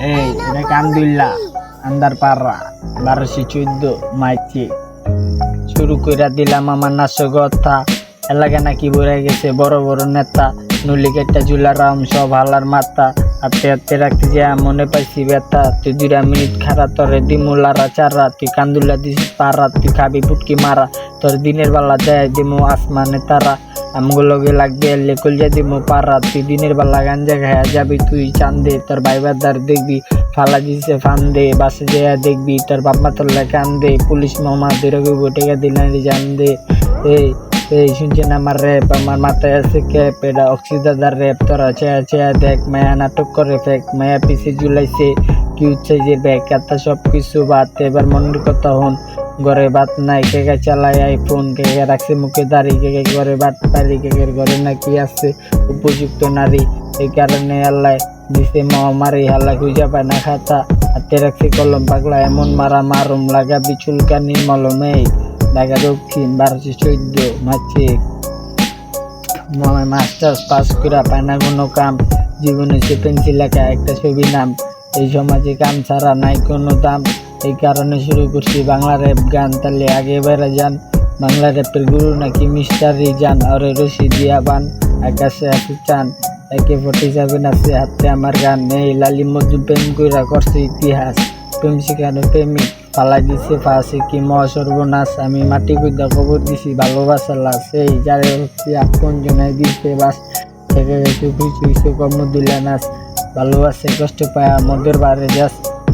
এই এটা কান্দুল্লা আন্দার পাড়া 1214 মাইচি শুরু কইরা দিলাম আমার নাশকতা। এলাকা নাকি বইরা গেছে বড় বড় নেতা, নলিকেটটা জুলারাম সব হালার মাথা। হাতে হাতে রাখতে যা মনে পাইছি ব্যথা। তুই 2 মিনিট খারা তরে দিমুলারা চারা। তুই কান্দুল্লা দিছিস পারা, তুই খাবি পুটকি মারা। তোর দিনের বেলা দেয় দিমু আসমানে তারা, আমগুলোকে লাগবে এলে কলজা দিমু পারা। তুই দিনের বেলা গাঞ্জা খায়া যাবি তুই চান্দে, তোর ভাইবাদার দেখবি ফালা দিছে ফান্দে। বাসে যেয়া দেখবি তোর বাপমা তোর কান্দে, পুলিশ মামা দুরগি বটেকা দিলেন জান দে। এই এই শুনছেন আমার র্যাপ, আমার মাথায় আছে ক্যাপ, এটা অক্সিদাদার র্যাপ। তোরা চেয়া চেয়া দেখ, মায়া নাটক করে ফেক, মায়া পিছে ঝুলাইছে কি উচ্চাই যে ব্যাগ কাতা সব কিছু বাদ। এবার মনের কথা হন, ঘরে ভাত নাই, কেকে চালায় আইফোন, কেকে রাখছে মুখে দাড়ি, কেকে ঘরে ভাত পারি, কেকের ঘরে নাকি আছে উপযুক্ত নারী। এই কারণে আল্লাহ দিছে মহামারী, হাল্লা খুঁজা পায় না খাতা। হাতে রাখছে কলম, পাগলা এমন মারা মারুম লাগাবি চুলকানি মলমে। ঢাকা দক্ষিণ 1214 মাছিক মাস্টার্স পাস করা পায় না কোনো কাম, জীবনে সে পেন্সিল লেখা একটা ছবি নাম। এই সমাজে কাম ছাড়া নাই কোনো দাম, এই কারণে শুরু করছি বাংলা র্যাপ গান। তাহলে আগে বেড়া যান, বাংলা র্যাপের গুরু নাকি মিস্টার রিজান। অরে রশি দিয়া বান, আকাশে আছে চান, AK-47 আছে হাতে আমার গান। এই লালি মজু প্রেম কইরা করছে ইতিহাস, প্রেম শিখানো প্রেমিক পালাই দিছে ফাঁসি, কি সর্বনাশ। আমি মাটি কুইদা খবর দিছি ভালোবাসা লাশ, এই যারে হচ্ছে আপন জনাই দিছে বাস। থেকে গেছে কিছু কর্ম দিলে নাচ, ভালোবাসে কষ্ট পায় মদের বারে যাস।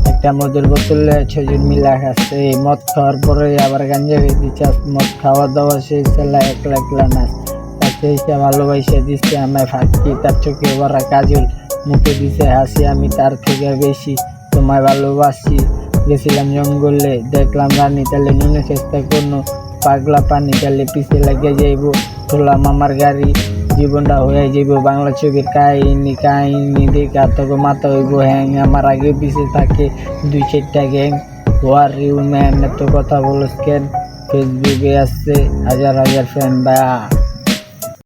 একটা মদের বোতলে 6 জন মিলা খাচ্ছে, এই মদ খাওয়ার পরে আবার গাঞ্জা খেতে চাস। মদ খাওয়া দাওয়া সেই ছেলা একলা একলা নাচ, তাকে এসে ভালোবাসা দিচ্ছে আমায় ফাঁকি। তার চোখে ভরা কাজল, মুখে দিছে হাসি, আমি তার থেকে বেশি তোমায় ভালোবাসি। গেছিলাম জঙ্গলে দেখলাম রানী, তাহলে নুনে চেষ্টা করলো পাগলা পানি, তাহলে পিছে লাগিয়ে যাইব ঠোলাম আমার গাড়ি। জীবনটা হয়ে যাইব বাংলা ছবির কাহিনী, কাহিনী দেখা তোকে মাথা হইব হ্যাং। আমার আগে পিছে থাকে 2-4টা গ্যাং। ওয়ার ইউ ম্যান, এত কথা বলস কেন? ফেসবুকে আসছে হাজার হাজার ফ্যান বা